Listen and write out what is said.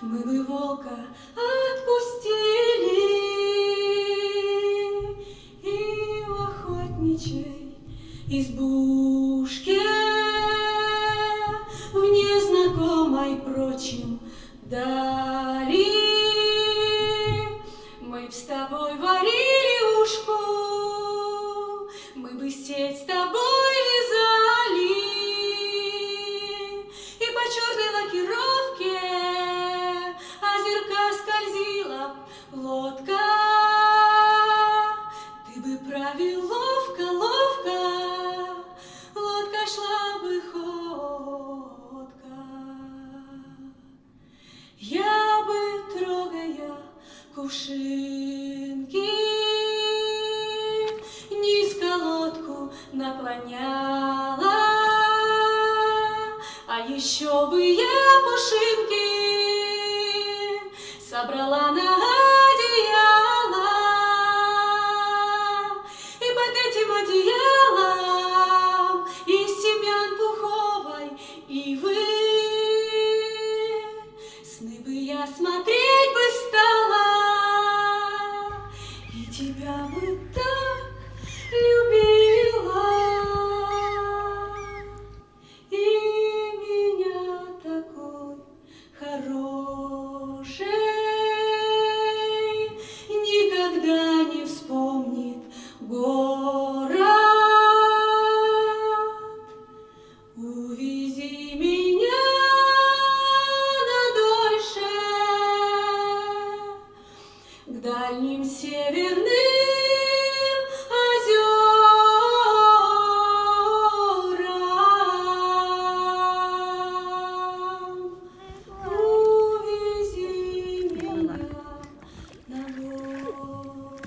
мы бы волка отпустили и в охотничьей избушке в незнакомой прочим дали мы б с тобой варили ушку, мы бы сеть с тобой вязали, и по черной лакировке озерка скользила б лодка. Ты бы правил ловко, ловко, лодка шла бы ходко. Я бы, трогая кувшинки, низко лодку наклоняла, а еще бы я пушинки собрала на одеяло, и под этим одеялом из семян пуховой ивы сны бы я смотреть бы стала, и тебя бы так любила, и меня такой хорошей никогда не вспомнит город. Увези меня надольше к дальним северным озерам. Увези меня на Волге.